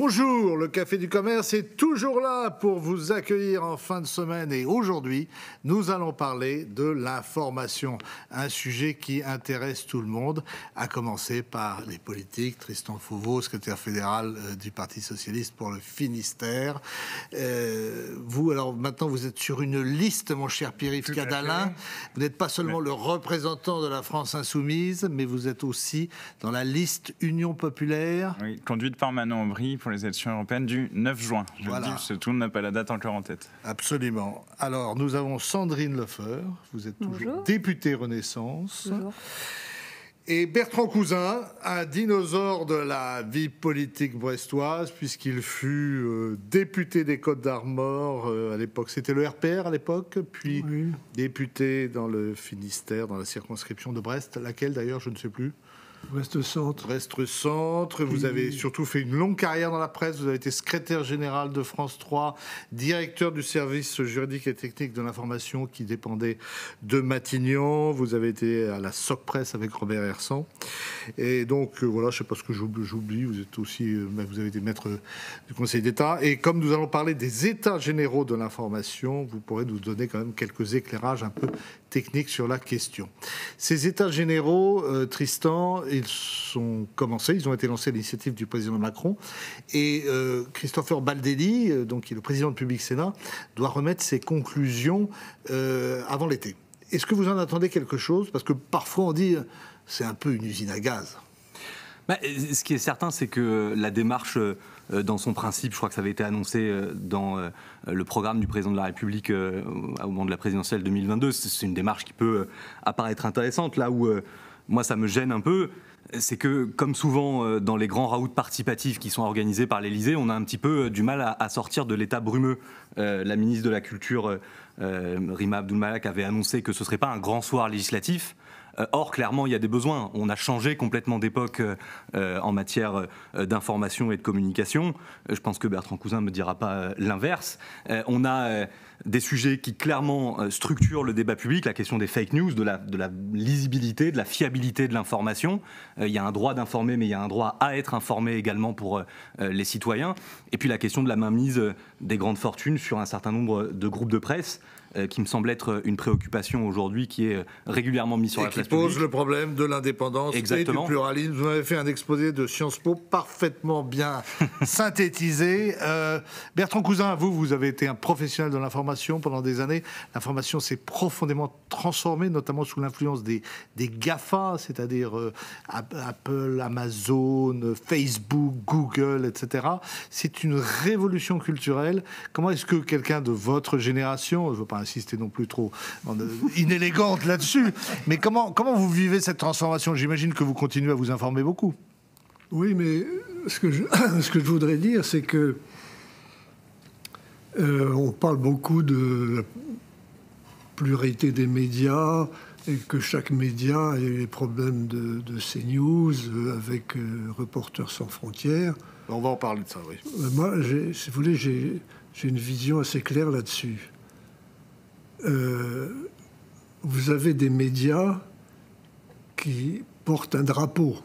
Bonjour, le Café du Commerce est toujours là pour vous accueillir en fin de semaine et aujourd'hui, nous allons parler de l'information, un sujet qui intéresse tout le monde, à commencer par les politiques. Tristan Fauveau, secrétaire fédéral du Parti Socialiste pour le Finistère. Vous, alors maintenant, vous êtes sur une liste, mon cher Pierre-Yves Cadalin. Vous n'êtes pas seulement le représentant de la France Insoumise, mais vous êtes aussi dans la liste Union Populaire. Oui, conduite par Manon Aubry pour les élections européennes du 9 juin. Je le dis, parce que tout le monde n'a pas la date encore en tête. Absolument. Alors, nous avons Sandrine Lefeur. Vous êtes toujours députée Renaissance. Bonjour. Et Bertrand Cousin, un dinosaure de la vie politique brestoise, puisqu'il fut député des Côtes-d'Armor à l'époque. C'était le RPR à l'époque, puis député dans le Finistère, dans la circonscription de Brest, laquelle d'ailleurs, je ne sais plus. Brest-Centre. Brest-Centre. Vous avez surtout fait une longue carrière dans la presse. Vous avez été secrétaire général de France 3, directeur du service juridique et technique de l'information qui dépendait de Matignon. Vous avez été à la SOC Presse avec Robert Hersan. Et donc, voilà, je ne sais pas ce que j'oublie. Vous êtes aussi, vous avez été maître du Conseil d'État. Et comme nous allons parler des États généraux de l'information, vous pourrez nous donner quand même quelques éclairages un peu techniques sur la question. Ces États généraux, Tristan, ils sont commencés, ils ont été lancés à l'initiative du président Macron. Et Christopher Baldelli, donc, qui est le président de Public Sénat, doit remettre ses conclusions avant l'été. Est-ce que vous en attendez quelque chose? Parce que parfois on dit c'est un peu une usine à gaz. Ce qui est certain, c'est que la démarche, dans son principe, je crois que ça avait été annoncé dans le programme du président de la République au moment de la présidentielle 2022, c'est une démarche qui peut apparaître intéressante. Là où moi ça me gêne un peu, c'est que, comme souvent dans les grands raouts participatifs qui sont organisés par l'Élysée, on a un petit peu du mal à sortir de l'état brumeux. La ministre de la Culture, Rima Abdul-Malak, avait annoncé que ce ne serait pas un grand soir législatif. Or, clairement, il y a des besoins. On a changé complètement d'époque en matière d'information et de communication. Je pense que Bertrand Cousin ne me dira pas l'inverse. On a des sujets qui clairement structurent le débat public, la question des fake news, de la lisibilité, de la fiabilité de l'information. Il y a un droit d'informer, mais il y a un droit à être informé également pour les citoyens. Et puis la question de la mainmise des grandes fortunes sur un certain nombre de groupes de presse, qui me semble être une préoccupation aujourd'hui qui est régulièrement mise sur la place publique. Et qui pose le problème de l'indépendance et du pluralisme. Vous avez fait un exposé de Sciences Po parfaitement bien synthétisé. Bertrand Cousin, vous avez été un professionnel de l'information pendant des années. L'information s'est profondément transformée, notamment sous l'influence des GAFA, c'est-à-dire Apple, Amazon, Facebook, Google, etc. C'est une révolution culturelle. Comment est-ce que quelqu'un de votre génération, je ne veux pas insister non plus trop inélégante là-dessus, mais comment vous vivez cette transformation? J'imagine que vous continuez à vous informer beaucoup. Oui, mais ce que je voudrais dire, c'est que on parle beaucoup de la pluralité des médias et que chaque média a les problèmes de CNews avec Reporters sans frontières. On va en parler de ça, oui. Moi, si vous voulez, j'ai une vision assez claire là-dessus. Vous avez des médias qui portent un drapeau.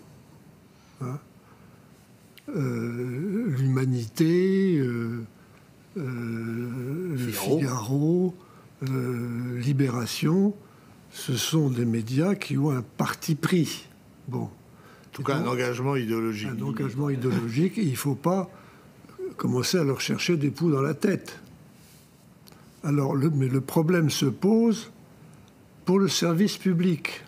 Hein, l'Humanité, le Figaro, Libération, ce sont des médias qui ont un parti pris. Bon. En tout cas, un engagement idéologique. Un engagement idéologique, et il ne faut pas commencer à leur chercher des poux dans la tête. Alors, mais le problème se pose pour le service public.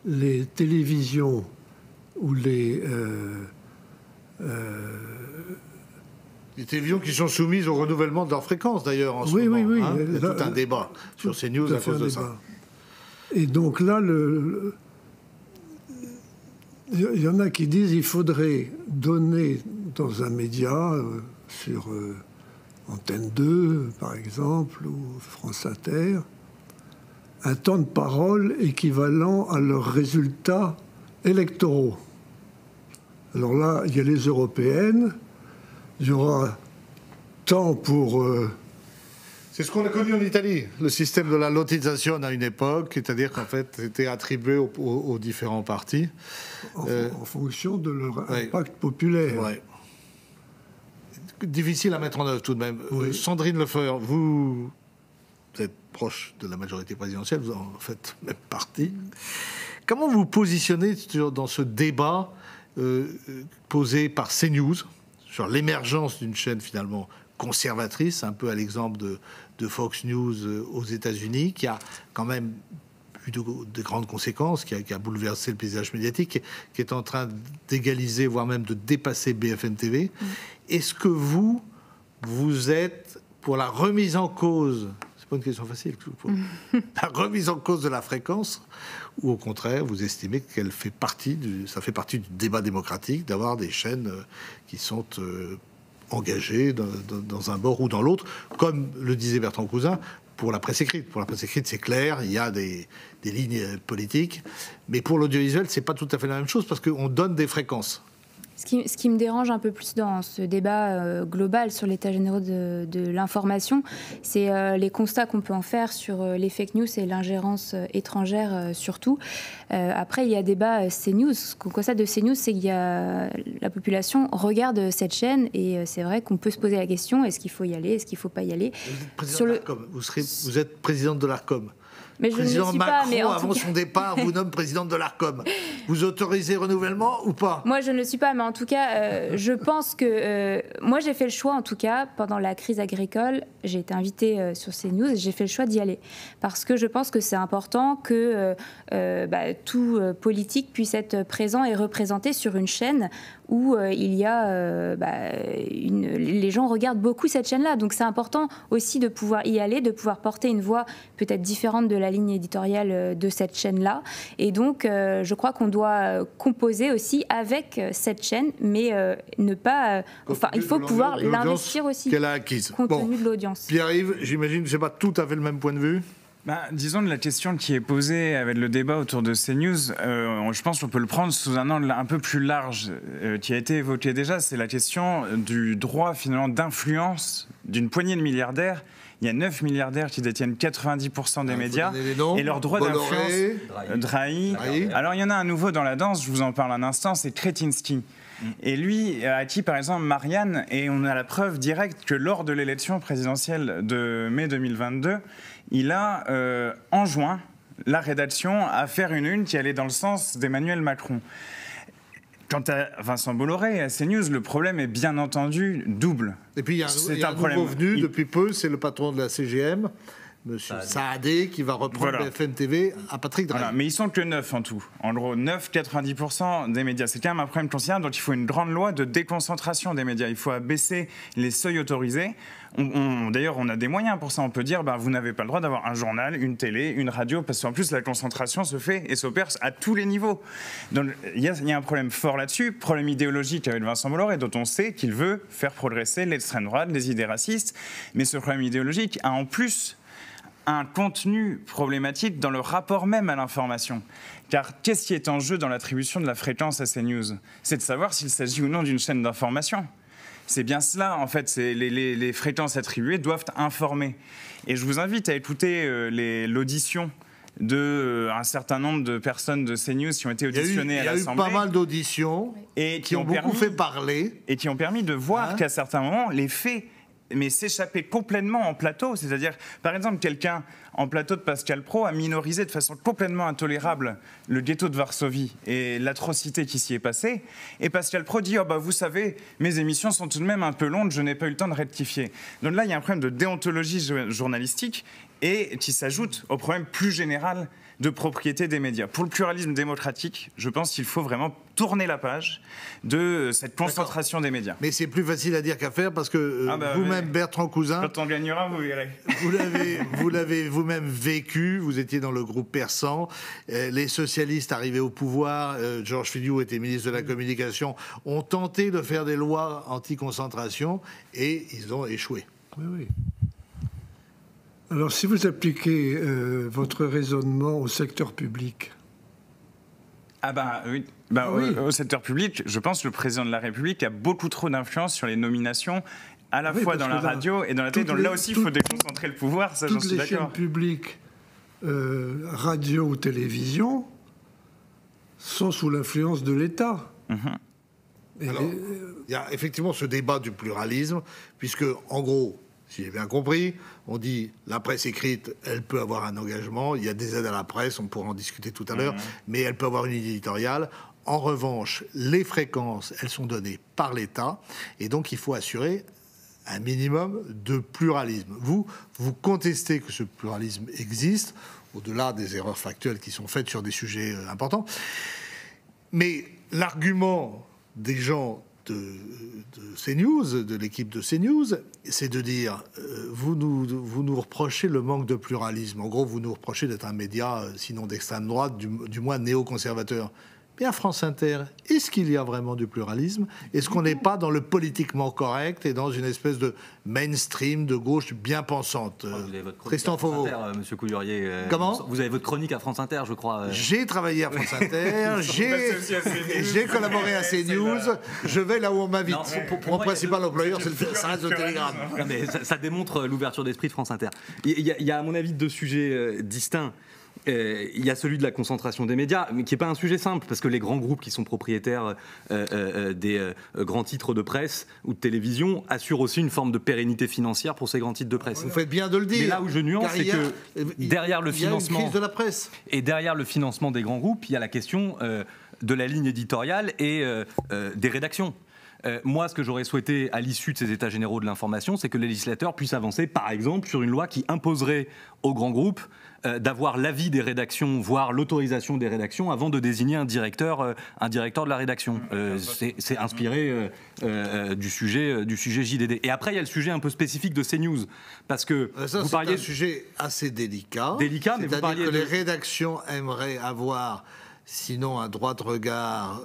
Les télévisions ou les télévisions qui sont soumises au renouvellement de leur fréquence, d'ailleurs, en ce moment. Oui. Hein, il y a tout un débat sur CNews à cause de ça. Et donc là, il y en a qui disent qu'il faudrait donner dans un média, sur Antenne 2, par exemple, ou France Inter, un temps de parole équivalent à leurs résultats électoraux. Alors là, il y a les européennes, il y aura temps pour C'est ce qu'on a connu en Italie, le système de la lotisation à une époque, c'est-à-dire qu'en fait, c'était attribué aux différents partis. En fonction de leur impact populaire. Ouais. Difficile à mettre en œuvre tout de même. Oui. Sandrine Lefeuer, vous êtes proche de la majorité présidentielle, vous en faites même partie. Comment vous positionnez dans ce débat posé par CNews sur l'émergence d'une chaîne finalement conservatrice, un peu à l'exemple de Fox News aux États-Unis, qui a quand même eu de grandes conséquences, qui a bouleversé le paysage médiatique, qui est en train d'égaliser, voire même de dépasser BFM TV. Est-ce que vous êtes pour la remise en cause, c'est pas une question facile, la remise en cause de la fréquence, ou au contraire, vous estimez qu'elle fait partie ça fait partie du débat démocratique d'avoir des chaînes qui sont engagées dans un bord ou dans l'autre, comme le disait Bertrand Cousin, pour la presse écrite. Pour la presse écrite, c'est clair, il y a des lignes politiques, mais pour l'audiovisuel, c'est pas tout à fait la même chose, parce qu'on donne des fréquences. Ce qui me dérange un peu plus dans ce débat global sur l'état général de l'information, c'est les constats qu'on peut en faire sur les fake news et l'ingérence étrangère surtout. Après, il y a débat CNews. Ce qu'on constate de CNews, c'est que la population regarde cette chaîne et c'est vrai qu'on peut se poser la question, est-ce qu'il faut y aller, est-ce qu'il ne faut pas y aller? Vous êtes présidente de l'Arcom. Mais je président ne suis Macron, pas, mais avant son départ, vous nomme présidente de l'Arcom. Vous autorisez renouvellement ou pas? Moi, je ne le suis pas, mais en tout cas, je pense que... moi, j'ai fait le choix, en tout cas, pendant la crise agricole, j'ai été invitée sur CNews et j'ai fait le choix d'y aller. Parce que je pense que c'est important que tout politique puisse être présent et représenté sur une chaîne où il y a... les gens regardent beaucoup cette chaîne-là. Donc, c'est important aussi de pouvoir y aller, de pouvoir porter une voix peut-être différente de la ligne éditoriale de cette chaîne-là. Et donc, je crois qu'on doit composer aussi avec cette chaîne, mais ne pas... il faut pouvoir l'investir aussi. Qu'elle a acquise. Compte tenu de l'audience. Pierre-Yves, j'imagine que ce n'est pas tout à fait le même point de vue. Disons de la question qui est posée avec le débat autour de CNews, je pense qu'on peut le prendre sous un angle un peu plus large, qui a été évoqué déjà, c'est la question du droit finalement d'influence d'une poignée de milliardaires. Il y a 9 milliardaires qui détiennent 90% des médias et leur droit d'influence, Drahi. Alors il y en a un nouveau dans la danse, je vous en parle un instant, c'est Kretinsky. Et lui a acquis par exemple Marianne, et on a la preuve directe que lors de l'élection présidentielle de mai 2022, il a enjoint la rédaction à faire une une qui allait dans le sens d'Emmanuel Macron. Quant à Vincent Bolloré et à CNews, le problème est bien entendu double. Et puis il y a un nouveau venu depuis peu, c'est le patron de la CGM, Monsieur Saadé, qui va reprendre BFM TV à Patrick Drahi. Mais ils sont que 9 en tout. En gros, 90% des médias. C'est quand même un problème considérable, donc il faut une grande loi de déconcentration des médias. Il faut abaisser les seuils autorisés. D'ailleurs, on a des moyens pour ça. On peut dire, vous n'avez pas le droit d'avoir un journal, une télé, une radio, parce qu'en plus, la concentration se fait et s'opère à tous les niveaux. Donc, il y a un problème fort là-dessus, problème idéologique avec Vincent Bolloré, dont on sait qu'il veut faire progresser l'extrême droite, les idées racistes. Mais ce problème idéologique a en plus un contenu problématique dans le rapport même à l'information. Car qu'est-ce qui est en jeu dans l'attribution de la fréquence à CNews? C'est de savoir s'il s'agit ou non d'une chaîne d'information. C'est bien cela, en fait, les fréquences attribuées doivent informer. Et je vous invite à écouter l'audition d'un certain nombre de personnes de CNews qui ont été auditionnées à l'Assemblée. Il y a eu pas mal d'auditions qui ont beaucoup fait parler. Et qui ont permis de voir qu'à certains moments, les faits s'échapper complètement en plateau. C'est-à-dire, par exemple, quelqu'un en plateau de Pascal Praud a minorisé de façon complètement intolérable le ghetto de Varsovie et l'atrocité qui s'y est passée. Et Pascal Praud dit vous savez, mes émissions sont tout de même un peu longues, je n'ai pas eu le temps de rectifier. Donc là, il y a un problème de déontologie journalistique et qui s'ajoute au problème plus général de propriété des médias. Pour le pluralisme démocratique, je pense qu'il faut vraiment tourner la page de cette concentration des médias. Mais c'est plus facile à dire qu'à faire parce que vous-même, Bertrand Cousin... Quand on gagnera, vous verrez. Vous l'avez vous-même vécu, vous étiez dans le groupe Persan, les socialistes arrivés au pouvoir, Georges Filiou était ministre de la Communication, ont tenté de faire des lois anti-concentration et ils ont échoué. Oui. Alors, si vous appliquez votre raisonnement au secteur public... Oui. Au secteur public, je pense que le président de la République a beaucoup trop d'influence sur les nominations à la fois dans la radio et dans la télé. Donc là aussi, il faut déconcentrer le pouvoir, ça j'en suis d'accord. Toutes les chaînes publiques, radio ou télévision, sont sous l'influence de l'État. Alors, il y a effectivement ce débat du pluralisme, puisque, en gros, si j'ai bien compris, on dit la presse écrite, elle peut avoir un engagement, il y a des aides à la presse, on pourra en discuter tout à l'heure, mais elle peut avoir une ligne éditoriale. En revanche, les fréquences, elles sont données par l'État, et donc il faut assurer un minimum de pluralisme. Vous contestez que ce pluralisme existe, au-delà des erreurs factuelles qui sont faites sur des sujets importants, mais l'argument des gens de CNews, de l'équipe de CNews, c'est de dire vous nous reprochez le manque de pluralisme. En gros, vous nous reprochez d'être un média, sinon d'extrême droite, du moins néoconservateur. Mais à France Inter, est-ce qu'il y a vraiment du pluralisme? Est-ce qu'on n'est pas dans le politiquement correct et dans une espèce de mainstream de gauche bien pensante? Vous avez votre chronique Tristan à France Fauveau. Inter, Monsieur Couillurier. Comment? Vous avez votre chronique à France Inter, je crois. J'ai travaillé à France Inter, j'ai collaboré à CNews, je vais là où on m'invite. Mon principal employeur, ça reste le Télégramme. Non, mais ça démontre l'ouverture d'esprit de France Inter. Il y a, à mon avis, deux sujets distincts. Il y a celui de la concentration des médias, mais qui n'est pas un sujet simple, parce que les grands groupes qui sont propriétaires des grands titres de presse ou de télévision assurent aussi une forme de pérennité financière pour ces grands titres de presse. Vous faites bien de le dire. Mais là où je nuance, c'est que derrière le financement... Il y a une crise de la presse. Et derrière le financement des grands groupes, il y a la question de la ligne éditoriale et des rédactions. Moi, ce que j'aurais souhaité à l'issue de ces états généraux de l'information, c'est que le législateur puisse avancer, par exemple, sur une loi qui imposerait aux grands groupes d'avoir l'avis des rédactions, voire l'autorisation des rédactions, avant de désigner un directeur de la rédaction. C'est inspiré du sujet JDD. Et après, il y a le sujet un peu spécifique de CNews, parce que vous parliez d'un sujet assez délicat. Mais vous parliez que les rédactions aimeraient avoir. Sinon un droit de regard,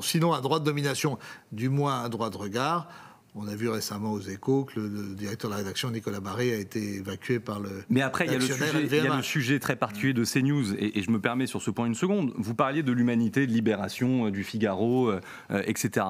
sinon un droit de domination, du moins un droit de regard. On a vu récemment aux Échos que le directeur de la rédaction, Nicolas Barré, a été évacué par le... Mais après, il y a le sujet très particulier de CNews, et je me permets sur ce point une seconde. Vous parliez de l'Humanité, de Libération, du Figaro, etc.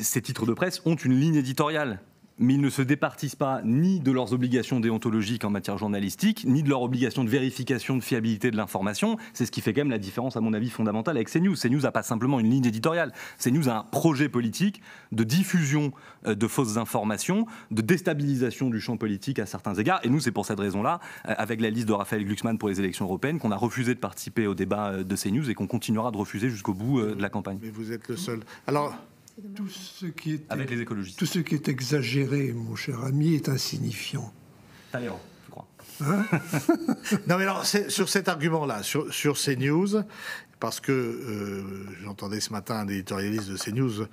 Ces titres de presse ont une ligne éditoriale. Mais ils ne se départissent pas ni de leurs obligations déontologiques en matière journalistique, ni de leur obligation de vérification de fiabilité de l'information. C'est ce qui fait quand même la différence, à mon avis, fondamentale avec CNews. CNews n'a pas simplement une ligne éditoriale. CNews a un projet politique de diffusion de fausses informations, de déstabilisation du champ politique à certains égards. Et nous, c'est pour cette raison-là, avec la liste de Raphaël Glucksmann pour les élections européennes, qu'on a refusé de participer au débat de CNews et qu'on continuera de refuser jusqu'au bout de la campagne. Mais vous êtes le seul. Alors... Tout ce qui est, avec les écologistes. Tout ce qui est exagéré, mon cher ami, est insignifiant. Talleyrand, je crois. Hein? Non, mais alors, sur cet argument-là, sur CNews, parce que j'entendais ce matin un éditorialiste de CNews,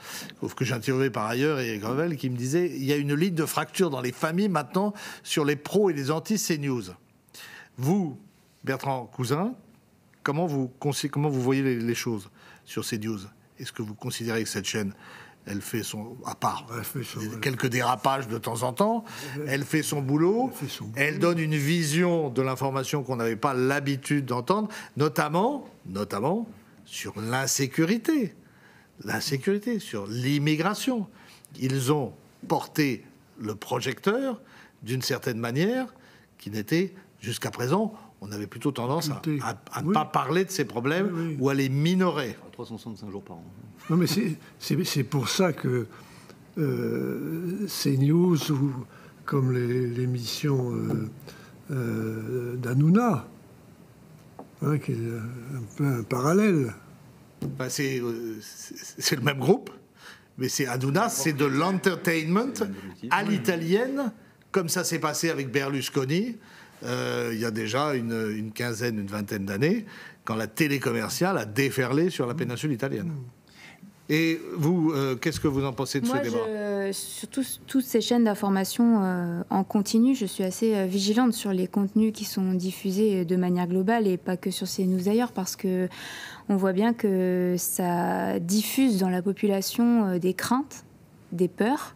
que j'ai interviewé par ailleurs, Éric Revel, qui me disait il y a une ligne de fracture dans les familles maintenant sur les pros et les anti-CNews. Vous, Bertrand Cousin, comment vous voyez les choses sur CNews? Est-ce que vous considérez que cette chaîne, elle fait son... À part quelques dérapages de temps en temps, elle fait son boulot, elle donne une vision de l'information qu'on n'avait pas l'habitude d'entendre, notamment sur l'insécurité, sur l'immigration. Ils ont porté le projecteur d'une certaine manière qui n'était jusqu'à présent... On avait plutôt tendance à ne pas parler de ces problèmes ou à les minorer. 365 jours par an. Non, mais c'est pour ça que CNews, ou comme l'émission d'Hanouna, qui est un peu un parallèle. Ben c'est le même groupe, mais Hanouna, c'est de l'entertainment à l'italienne, comme ça s'est passé avec Berlusconi. Il y a déjà une vingtaine d'années, quand la télé commerciale a déferlé sur la péninsule italienne. Et vous, qu'est-ce que vous en pensez de ce débat? Sur toutes ces chaînes d'information en continu, je suis assez vigilante sur les contenus qui sont diffusés de manière globale et pas que sur CNews d'ailleurs, parce que on voit bien que ça diffuse dans la population des craintes, des peurs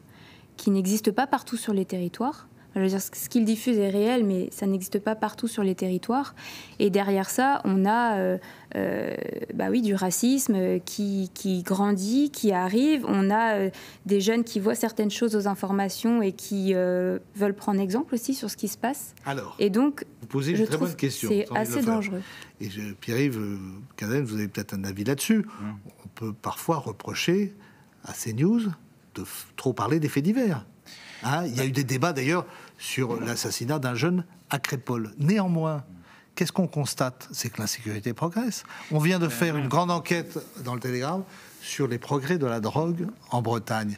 qui n'existent pas partout sur les territoires. Je veux dire, ce qu'ils diffusent est réel, mais ça n'existe pas partout sur les territoires. Et derrière ça, on a du racisme qui grandit, qui arrive. On a des jeunes qui voient certaines choses aux informations et qui veulent prendre exemple aussi sur ce qui se passe. Alors, et donc, vous posez une très bonne question. C'est assez dangereux. Et Pierre-Yves Cadenne, vous avez peut-être un avis là-dessus. On peut parfois reprocher à CNews de trop parler des faits divers. Il y a eu des débats d'ailleurs sur l'assassinat d'un jeune à Crépol. Néanmoins, qu'est-ce qu'on constate? C'est que l'insécurité progresse. On vient de faire une grande enquête dans le Télégramme sur les progrès de la drogue en Bretagne.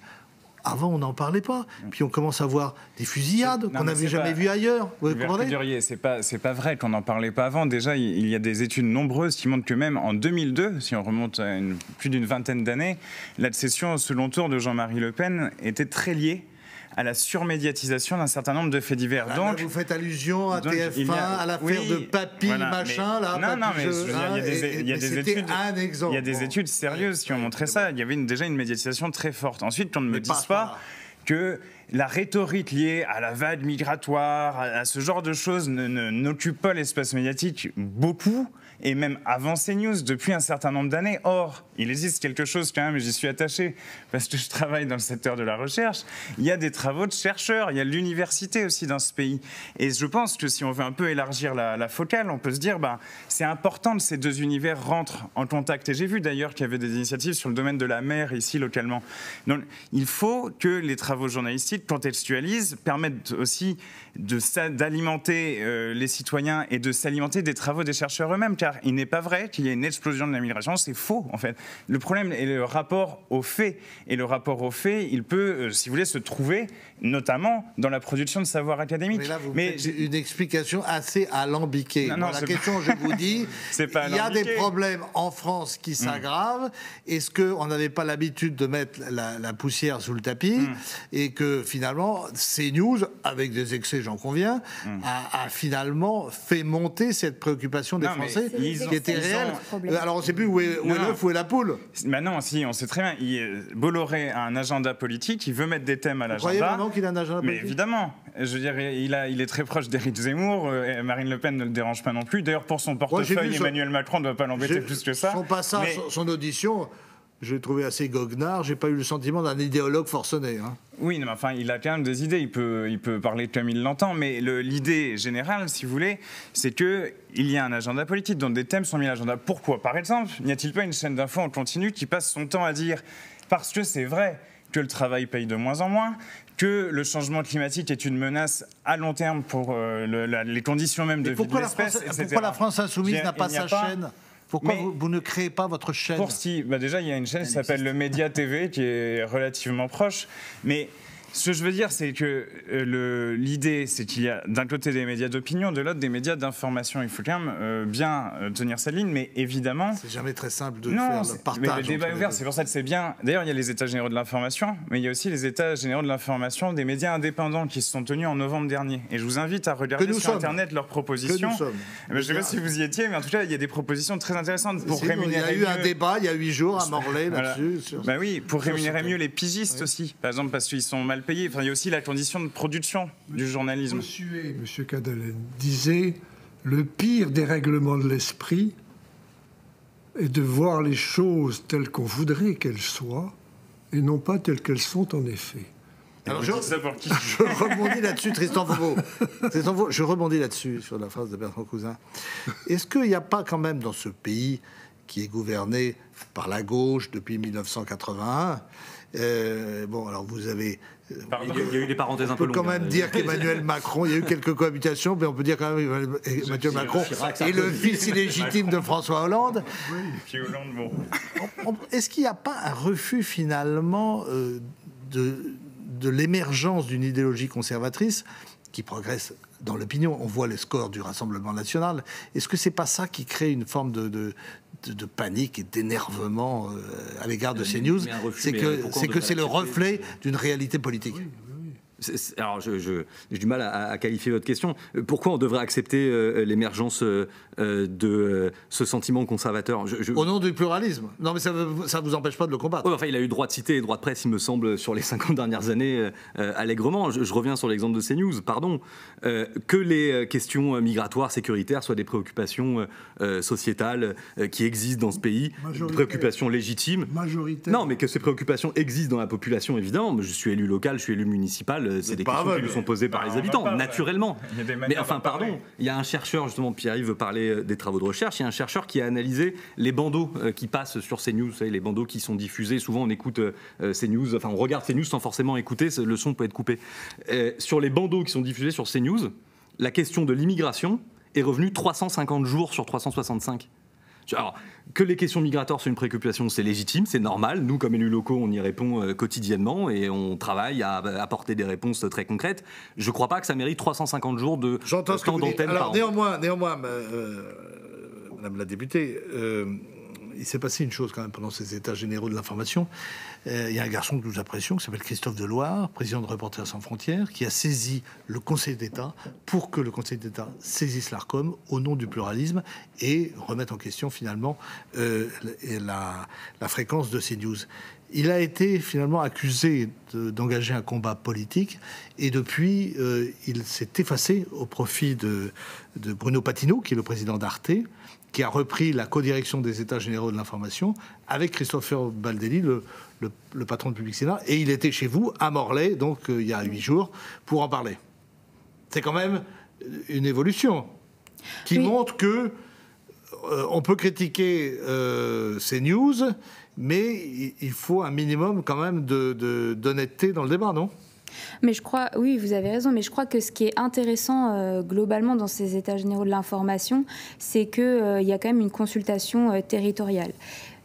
Avant, on n'en parlait pas. Puis on commence à voir des fusillades qu'on n'avait jamais vues ailleurs. Vous comprenez ? C'est pas vrai qu'on n'en parlait pas avant. Déjà, il y a des études nombreuses qui montrent que même en 2002, si on remonte à plus d'une vingtaine d'années, l'accession au second tour de Jean-Marie Le Pen était très liée à la surmédiatisation d'un certain nombre de faits divers. Donc, là, vous faites allusion à TF1, à l'affaire de Papy, machin, là. Il y a des études. Un exemple. Il y a des études sérieuses qui ont montré ça. Il y avait déjà une médiatisation très forte. Ensuite, qu'on ne me dise pas que la rhétorique liée à la vague migratoire, à ce genre de choses, n'occupe pas l'espace médiatique beaucoup. Et même avant CNews, depuis un certain nombre d'années. Or, il existe quelque chose quand même, j'y suis attaché, parce que je travaille dans le secteur de la recherche. Il y a des travaux de chercheurs, il y a l'université aussi dans ce pays. Et je pense que si on veut un peu élargir la focale, on peut se dire, c'est important que ces deux univers rentrent en contact. Et j'ai vu d'ailleurs qu'il y avait des initiatives sur le domaine de la mer, ici, localement. Donc, il faut que les travaux journalistiques contextualisent, permettent aussi d'alimenter les citoyens et de s'alimenter des travaux des chercheurs eux-mêmes, car il n'est pas vrai qu'il y ait une explosion de la migration, c'est faux en fait. Le problème est le rapport aux faits, et le rapport aux faits, il peut, si vous voulez, se trouver notamment dans la production de savoir académique. Mais là, vous faites une explication assez alambiquée. La question, je vous dis, il y a des problèmes en France qui s'aggravent. Est-ce qu'on n'avait pas l'habitude de mettre la poussière sous le tapis et que finalement, CNews, avec des excès, j'en conviens, a finalement fait monter cette préoccupation des Français qui était réelle. Alors on ne sait plus où est l'œuf, où est la poule. Non, si, on sait très bien. Bolloré a un agenda politique, il veut mettre des thèmes à l'agenda. Vous croyez vraiment qu'il a un agenda politique ? Mais évidemment. Je veux dire, il est très proche d'Éric Zemmour. Marine Le Pen ne le dérange pas non plus. D'ailleurs, pour son portefeuille, Emmanuel Macron ne doit pas l'embêter plus que ça. Son passage, son audition, je l'ai trouvé assez goguenard. J'ai pas eu le sentiment d'un idéologue forcené. Oui, mais enfin, il a quand même des idées. Il peut parler comme il l'entend. Mais l'idée générale, si vous voulez, c'est qu'il y a un agenda politique dont des thèmes sont mis à l'agenda. Pourquoi ? Par exemple, n'y a-t-il pas une chaîne d'infos en continu qui passe son temps à dire, parce que c'est vrai que le travail paye de moins en moins, que le changement climatique est une menace à long terme pour les conditions même de vie de l'espèce, etc. Pourquoi la France Insoumise n'a pas sa chaîne ? Pourquoi vous ne créez pas votre chaîne ? Déjà, il y a une chaîne qui s'appelle le Média TV, qui est relativement proche. Mais ce que je veux dire, c'est que l'idée, c'est qu'il y a d'un côté des médias d'opinion, de l'autre des médias d'information. Il faut quand même bien tenir sa ligne, mais évidemment... C'est jamais très simple de faire le partage. Mais le débat est ouvert, c'est pour ça que c'est bien. D'ailleurs, il y a les états généraux de l'information, mais il y a aussi les états généraux de l'information des médias indépendants qui se sont tenus en novembre dernier. Et je vous invite à regarder sur Internet leurs propositions. Je ne sais pas si vous y étiez, mais en tout cas, il y a des propositions très intéressantes pour rémunérer. Il y a eu un débat il y a 8 jours à Morlaix là-dessus. Oui, pour rémunérer mieux les pigistes aussi. Par exemple, parce qu'ils sont mal payés. Enfin, il y a aussi la condition de production du journalisme. Monsieur Cadelen disait le pire dérèglement de l'esprit est de voir les choses telles qu'on voudrait qu'elles soient et non pas telles qu'elles sont en effet. Alors je rebondis là-dessus, Tristan Fauveau. Je rebondis là-dessus, sur la phrase de Bertrand Cousin. Est-ce qu'il n'y a pas quand même dans ce pays qui est gouverné par la gauche depuis 1981, alors vous avez... Il y a eu des parenthèses un peu longues. On peut quand même dire qu'Emmanuel Macron, il y a eu quelques cohabitations, mais on peut dire quand même qu'Emmanuel Macron est le fils illégitime de François Hollande. Oui, puis Hollande, bon. Est-ce qu'il n'y a pas un refus finalement de l'émergence d'une idéologie conservatrice qui progresse dans l'opinion? On voit les scores du Rassemblement national. Est-ce que c'est pas ça qui crée une forme de panique et d'énervement à l'égard de CNews? C'est que c'est le reflet d'une réalité politique. Alors, j'ai du mal à qualifier votre question. Pourquoi on devrait accepter l'émergence de ce sentiment conservateur? Au nom du pluralisme. Non, mais ça ne vous empêche pas de le combattre. Enfin, il a eu droit de cité et droit de presse, il me semble, sur les 50 dernières années, allègrement. Je reviens sur l'exemple de CNews, pardon. Que les questions migratoires, sécuritaires soient des préoccupations sociétales qui existent dans ce pays, préoccupations légitimes. Majoritaire. Non, mais que ces préoccupations existent dans la population, évidemment. Je suis élu local, je suis élu municipal, c'est des questions qui lui sont posées par les habitants, naturellement. Mais enfin, pardon, il y a un chercheur, justement, Pierre-Yves veut parler des travaux de recherche, il y a un chercheur qui a analysé les bandeaux qui passent sur CNews, vous savez, les bandeaux qui sont diffusés. Souvent, on écoute CNews, enfin, on regarde CNews sans forcément écouter, le son peut être coupé. Sur les bandeaux qui sont diffusés sur CNews, la question de l'immigration est revenue 350 jours sur 365. Alors, que les questions migratoires soient une préoccupation, c'est légitime, c'est normal. Nous, comme élus locaux, on y répond quotidiennement et on travaille à apporter des réponses très concrètes. Je ne crois pas que ça mérite 350 jours de temps d'antenne par an. Néanmoins, Madame la députée, il s'est passé une chose quand même pendant ces états généraux de l'information. Il y a un garçon que nous apprécions qui s'appelle Christophe Deloire, président de Reporters sans frontières, qui a saisi le Conseil d'État pour que le Conseil d'État saisisse l'Arcom au nom du pluralisme et remette en question finalement la fréquence de CNews. Il a été finalement accusé d'engager un combat politique et depuis, il s'est effacé au profit de Bruno Patino, qui est le président d'Arte, qui a repris la codirection des États généraux de l'information avec Christopher Baldelli, le patron de Public Sénat, et il était chez vous à Morlaix, donc il y a 8 jours, pour en parler. C'est quand même une évolution qui montre que on peut critiquer ces news, mais il faut un minimum quand même d'honnêteté dans le débat, non ? Mais je crois, oui, vous avez raison, mais je crois que ce qui est intéressant globalement dans ces états généraux de l'information, c'est qu'il y a quand même une consultation territoriale.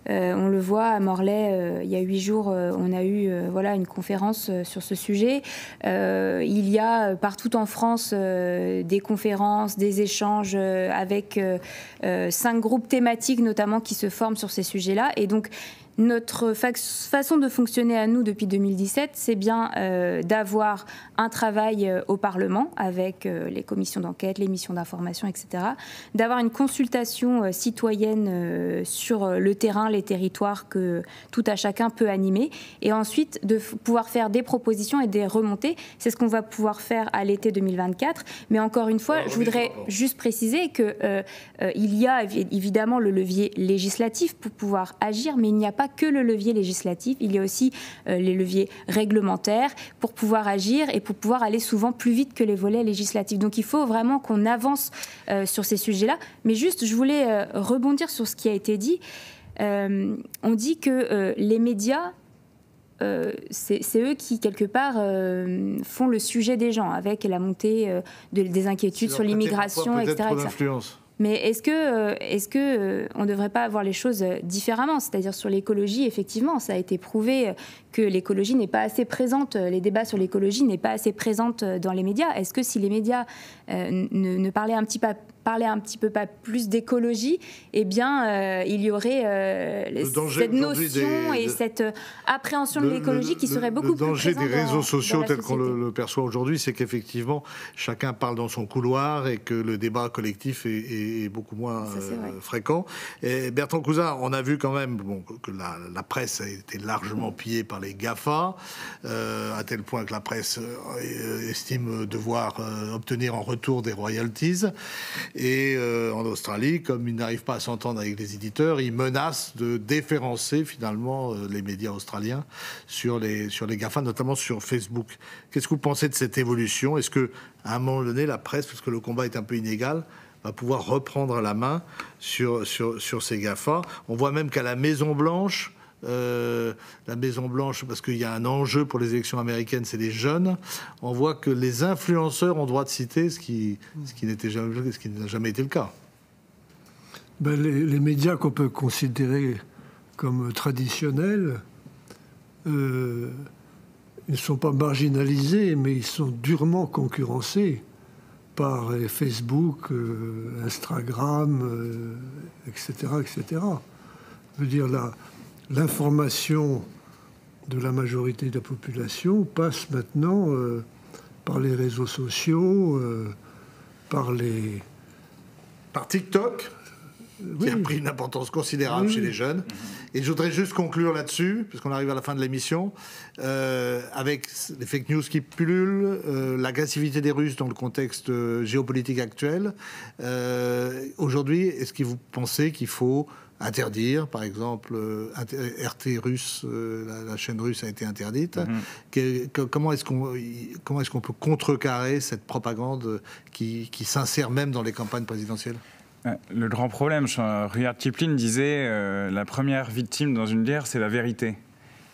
On le voit à Morlaix, il y a 8 jours, on a eu une conférence sur ce sujet. Il y a partout en France des conférences, des échanges avec 5 groupes thématiques notamment qui se forment sur ces sujets-là. Et donc, notre façon de fonctionner à nous depuis 2017, c'est bien d'avoir un travail au Parlement avec les commissions d'enquête, les missions d'information, etc. D'avoir une consultation citoyenne sur le terrain, les territoires que tout à chacun peut animer. Et ensuite, de pouvoir faire des propositions et des remontées. C'est ce qu'on va pouvoir faire à l'été 2024. Mais encore une fois, je voudrais juste préciser qu'il y a évidemment le levier législatif pour pouvoir agir, mais il n'y a pas que le levier législatif, il y a aussi les leviers réglementaires pour pouvoir agir et pour pouvoir aller souvent plus vite que les volets législatifs. Donc il faut vraiment qu'on avance sur ces sujets-là. Mais juste, je voulais rebondir sur ce qui a été dit. On dit que les médias, c'est eux qui, quelque part, font le sujet des gens, avec la montée des inquiétudes sur l'immigration, etc. Mais est-ce que on ne devrait pas avoir les choses différemment? C'est-à-dire sur l'écologie, effectivement, ça a été prouvé que l'écologie n'est pas assez présente, les débats sur l'écologie n'est pas assez présente dans les médias. Est-ce que si les médias ne parlaient un petit peu pas plus d'écologie, eh bien, il y aurait cette notion et cette appréhension de l'écologie qui serait beaucoup plus présente. Le danger des réseaux sociaux tels qu'on le perçoit aujourd'hui, c'est qu'effectivement, chacun parle dans son couloir et que le débat collectif est beaucoup moins fréquent. Et Bertrand Cousin, on a vu quand même que la presse a été largement pillée par les GAFA, à tel point que la presse estime devoir obtenir en retour des royalties. Et en Australie, comme ils n'arrivent pas à s'entendre avec les éditeurs, ils menacent de déférencer finalement les médias australiens sur les GAFA, notamment sur Facebook. Qu'est-ce que vous pensez de cette évolution? Est-ce qu'à un moment donné, la presse, parce que le combat est un peu inégal, va pouvoir reprendre la main sur ces GAFA? On voit même qu'à la Maison-Blanche, parce qu'il y a un enjeu pour les élections américaines, c'est les jeunes. On voit que les influenceurs ont droit de citer, ce qui n'a jamais été le cas. Les médias qu'on peut considérer comme traditionnels, ils ne sont pas marginalisés, mais ils sont durement concurrencés par Facebook, Instagram, etc., etc. Je veux dire, l'information de la majorité de la population passe maintenant par les réseaux sociaux, par TikTok, qui a pris une importance considérable chez les jeunes. Et je voudrais juste conclure là-dessus, puisqu'on arrive à la fin de l'émission, avec les fake news qui pullulent, l'agressivité des Russes dans le contexte géopolitique actuel. Aujourd'hui, est-ce que vous pensez qu'il faut interdire, par exemple, RT russe, la chaîne russe a été interdite. Comment est-ce qu'on peut contrecarrer cette propagande qui s'insère même dans les campagnes présidentielles ? Le grand problème, Rudyard Kipling disait la première victime dans une guerre, c'est la vérité.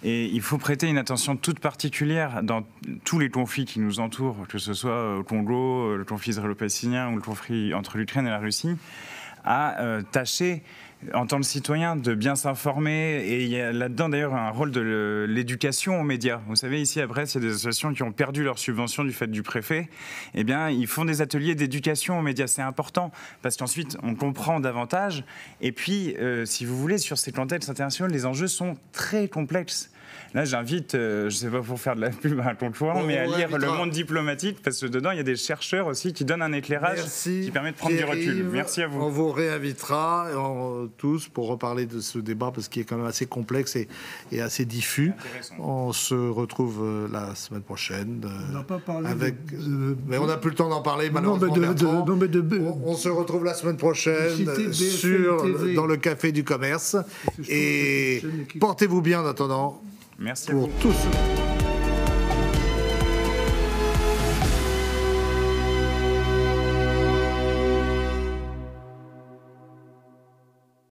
Et il faut prêter une attention toute particulière dans tous les conflits qui nous entourent, que ce soit au Congo, le conflit israélo-palestinien ou le conflit entre l'Ukraine et la Russie, à tâcher, en tant que citoyen, de bien s'informer. Et il y a là-dedans d'ailleurs un rôle de l'éducation aux médias. Vous savez, ici à Brest, il y a des associations qui ont perdu leur subvention du fait du préfet. Eh bien, ils font des ateliers d'éducation aux médias. C'est important parce qu'ensuite, on comprend davantage. Et puis, si vous voulez, sur ces contextes internationaux, les enjeux sont très complexes. Là, j'invite, je ne sais pas pour faire de la pub à un concurrent, mais à lire Le Monde diplomatique, parce que dedans, il y a des chercheurs aussi qui donnent un éclairage qui permet de prendre du recul. Merci à vous. On vous réinvitera tous pour reparler de ce débat, parce qu'il est quand même assez complexe et assez diffus. On se retrouve la semaine prochaine. On n'a pas parlé mais on n'a plus le temps d'en parler, malheureusement. On se retrouve la semaine prochaine dans le Café du Commerce. Et portez-vous bien en attendant. Merci à vous. Pour tous.